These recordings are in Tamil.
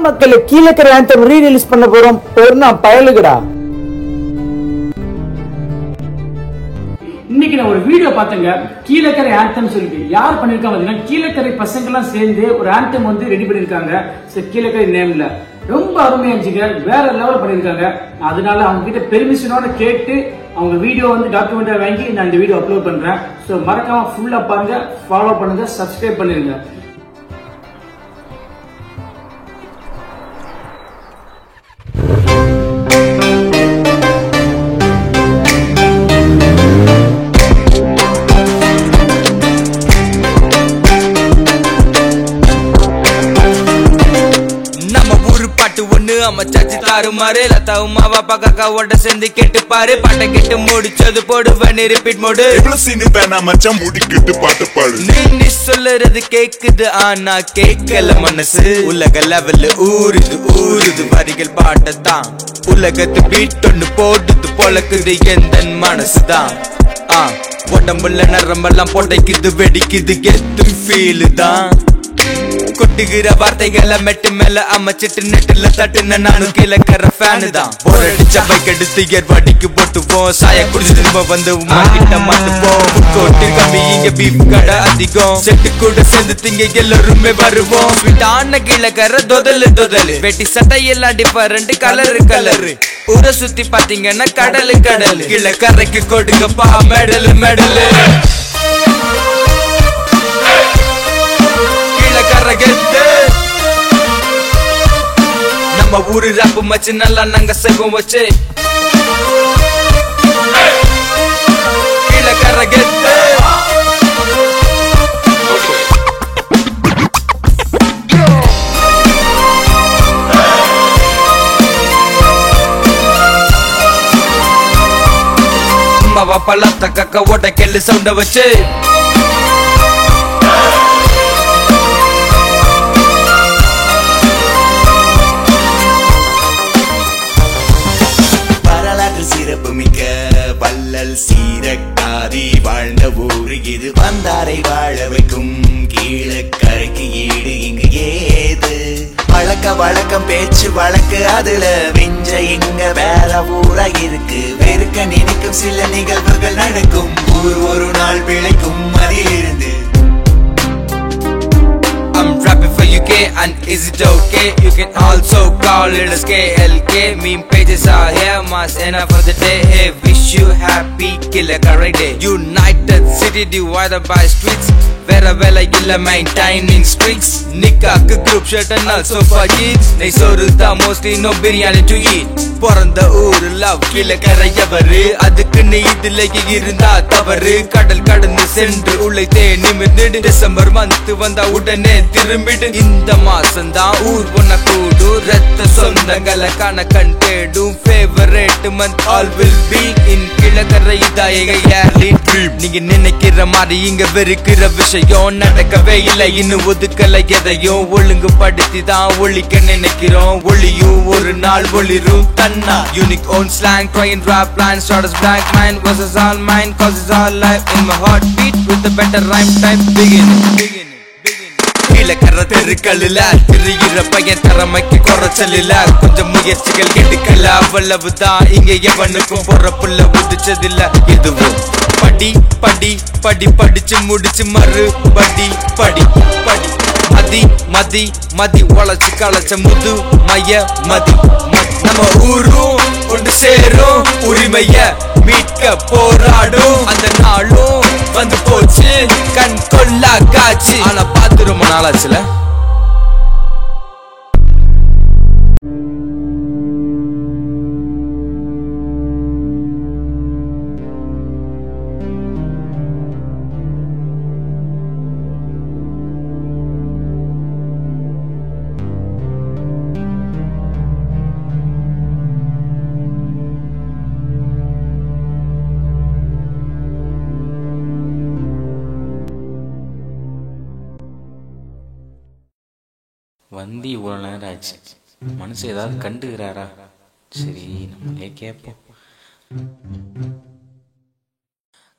மக்கள் கீழக்கரை ஆந்தம் ரீ-ரிலீஸ் பண்ண போறோம். நான் பயலுகடா. இன்னைக்கு நான் ஒரு வீடியோ பார்த்தேங்க. கீழக்கரை ஆந்தம் சொல்லிட்டு யார் பண்ணிருக்காங்க? கீழக்கரை பசங்க எல்லாம் சேர்ந்து ஒரு ஆந்தம் வந்து ரெடி பண்ணிருக்காங்க. கீழக்கரை நேம்ல ரொம்ப அருமையா இருந்துச்சுங்க. வேற லெவல் பண்ணிருக்காங்க. அதனால அவங்க கிட்ட பெர்மிஷனோட கேட்டு அவங்க வீடியோ வந்து டாக்குமெண்டா வாங்கி நான் இந்த வீடியோ அப்லோட் பண்றேன். சோ மறக்காம ஃபுல்லா பாருங்க, ஃபாலோ பண்ணுங்க, சப்ஸ்கிரைப் பண்ணிருங்க. அமைச்சாச்சு தாறுமாறு லதாவும் மாவா பக்காவோட சேர்ந்து கேட்டு பாரு. பாட்டை கேட்டு முடிச்சது போடுவேன் ரிப்பீட் மோடு. நீ சொல்லுறது கேக்குது ஆனா கேட்கல மனசு. உலக லெவல் ஊருது ஊருது வரிகள் பாட்டதான். உலகத்து பீட் ஒண்ணு போடுது பொழக்குது எந்த மனசுதான். உடம்புல நரம்பெல்லாம் பொடைக்குது வெடிக்குது கெத்து ஃபீலு தான். கொட்டுகிற வார்த்தைகளை மெட்டு மேல அமைச்சிட்டு நெட்டுல தட்டுன நானும் கீழக்கரை ஃபேனு தான். போரடிச்ச பைக் எடுத்து ஏர்வாடிக்கு போட்டுவோம். சாய குடிச்சு திரும்ப வந்து மாட்டிட்ட மாட்டுவோம். கோட்டு கம்மி இங்க பீஃப் கடை அதிகம். செட்டு கூட சேர்ந்து திங்க எல்லாருமே வருவோம். ஸ்வீட்டான கீழக்கரை தொதலு தொதலு. வெட்டி சட்டையெல்லாம் டிஃபரெண்ட் கலரு கலரு. ஊரை சுத்தி பாத்தீங்கன்னா கடலு கடலு. கீழக்கரைக்கு கொடுங்கப்பா மெடலு மெடலு. நம்ம ஊரு ராப்பு மச்சு நல்லா நாங்க செய்வோம் வச்சு. கீழக்கரை கெத்து. அம்மாவா பழத்த கக்க ஓட்ட கெல்லு சவுண்ட வச்சு. சீரக்காதி வாழ்ந்த ஊரு இது. வந்தாரை வாழ வைக்கும் கீழக்கரைக்கு ஈடு இங்கு ஏது? வழக்க வழக்கம் பேச்சு வழக்கு அதுல விஞ்ச இங்க வேற ஊரா இருக்கு. வெறுக்க நினைக்கும் சில நிகழ்வுகள் நடக்கும். ஊர் ஒரு நாள் பிழைக்கும் அதிலிருந்து. I'm rapping for UK and is it okay? You can also call it as KLK. Meme pages are here, mass enough for the day. Hey, wish you happy Killakare Day. United City divided by streets. Vera vela illa maintaining streaks. Nikak group shirt and also for kids. Nei soru tha mostly no biryani to eat. Poranda oor love Killakare yavaru. Adukku nee idile irundha tavaru. Kadal kadந்து சென்று உழைத்தே நிமிர்ந்து. December month வந்தா உடனே திரும்பிடு. இந்த மாசம் தான் ஊர் ஒன்ன கூடு. ரத்த சொந்தங்களை காண கண் தேடும். Favorite month all will be in Killakare. இதா எங்க yearly dream. நீங்க நினைக்கிற மாதிரி இங்க வெறுக்கிற விஷயம் நடக்கவே இல்லை. இன்னும் ஒதுக்கல எதையும் ஒழுங்கு படுத்தி தான் ஒழிக்க நினைக்கிறோம். ஒளியும் ஒரு நாள் ஒளிரும் தன்னா. Unique own slang, try and rap plan. Start as black man versus all mine. Cause it's all life in my heartbeat. With a better rhyme type beginning. Kilakarai தெருக்களில திரிகிற பையன் திறமைக்கு குறைச்சலில. கொஞ்சம் முயற்சிகள் எடுக்கல அவ்வளவுதான். இங்க எவனுக்கும் பொறப்புள்ள உதிச்சதில்ல எதுவும். படி படி படி படிச்சு முடிச்சு மறு படி படி படி. மதி மதி மதி உழைச்சு களைச்ச முது மைய மதி. நம்ம ஊரும் ஒன்று சேரும் உரிமைய மீட்க போராடும். அந்த நாளும் வந்து போச்சு கண் கொள்ளா காட்சி. ஆனா பார்த்து ரொம்ப நாளாச்சுல. வந்து இவ்வளோ நேரம் ஆச்சு. மனசு ஏதாவது கண்டுக்கிறாரா? சரி நம்மளே கேட்போம்.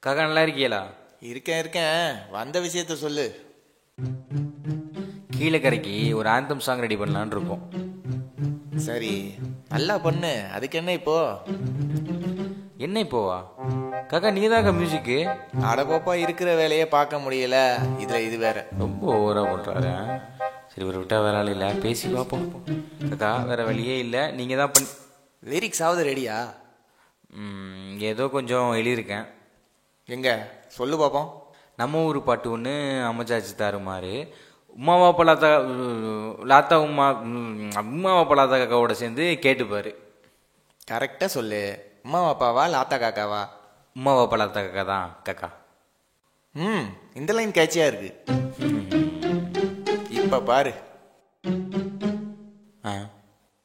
காக்கா நல்லா இருக்கீங்களா? இருக்கேன் இருக்கேன். வந்த விஷயத்த சொல்லு. கீழக்கரைக்கு ஒரு ஆந்தம் சாங் ரெடி பண்ணலான்னு இருக்கோம். சரி நல்லா பண்ணு, அதுக்கு என்ன இப்போ? என்ன இப்போவா? காக்கா நீதாக்கா மியூசிக்கு. அடப்போப்பா, இருக்கிற வேலையே பார்க்க முடியல, இதுல இது வேற. ரொம்ப ஓவரா பண்றாரு. சரி ஒரு விட்டா வேற ஆள் இல்லை, பேசி பார்ப்போம். காக்கா வேற வழியே இல்லை, நீங்க தான் பண்ணி. லிரிக்ஸ் ஆகுது ரெடியா? ஏதோ கொஞ்சம் எழுதியிருக்கேன். எங்க சொல்லு பாப்போம். நம்ம ஊர் பாட்டு ஒன்று அமைச்சாச்சு தாருமாறு. உமாவாப்பா லாத்தா உமாவாப்பா லாத்தா காக்காவோட சேர்ந்து கேட்டுப்பாரு. கரெக்டா சொல்லு. அம்மா அப்பாவா லாத்தா காக்காவா? உமாவாப்பா லாத்தா காக்கா தான் காக்கா. இந்த லைன் கேட்சியா இருக்கு. இப்ப பாரு.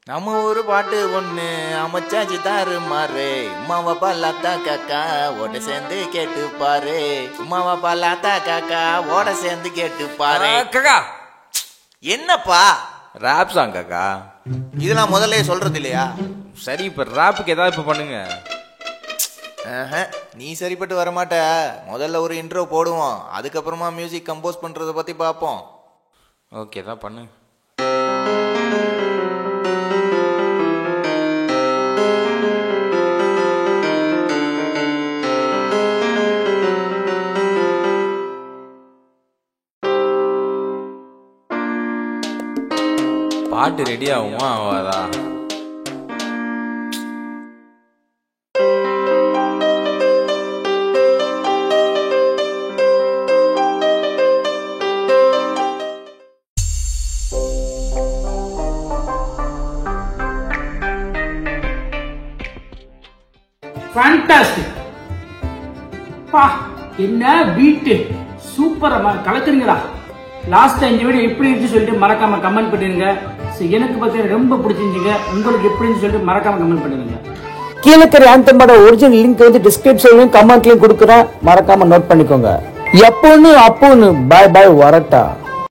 நம்ம ஒரு பாட்டு ஒண்ணு அமைச்சாச்சு தாரு மாறு. உமாவா பாலாத்தா காக்கா ஓட சேர்ந்து கேட்டு பாரு. உமாவா பாலாத்தா காக்கா ஓட சேர்ந்து கேட்டு பாரு. காக்கா என்னப்பா? ராப் சாங் காக்கா. இதெல்லாம் முதல்ல சொல்றது இல்லையா? சரி இப்ப ராப்புக்கு ஏதாவது இப்ப பண்ணுங்க. நீ சரிப்பட்டு வரமாட்ட. முதல்ல ஒரு இன்ட்ரோ போடுவோம், அதுக்கப்புறமா மியூசிக் கம்போஸ் பண்றத பத்தி பார்ப்போம். ஓகே தான் பண்ணு. பாட்டு ரெடி ஆகுமா ஆகாதா? ஃபேண்டாஸ்டிக் பா, என்ன பீட்டு, சூப்பரா கலக்குறீங்களா. லாஸ்ட் 5 வீடியோ எப்படி இருந்துச்சு சொல்லிட்டு மறக்காம கமெண்ட் பண்ணிருங்க. எனக்கு பார்த்தீங்கன்னா ரொம்ப பிடிச்சிருந்துங்க. உங்களுக்கு எப்படி இருந்துச்சு சொல்லிட்டு மறக்காம கமெண்ட் பண்ணிருங்க. கீழக்கரை ஆந்தமோட ஒரிஜினல் லிங்க் வந்து டிஸ்கிரிப்ஷன்லயும் கமெண்ட்லயும் கொடுக்குறேன், மறக்காம நோட் பண்ணிக்கோங்க. எப்போன்னு அப்போன்னு பாய் பாய் வரட்டா.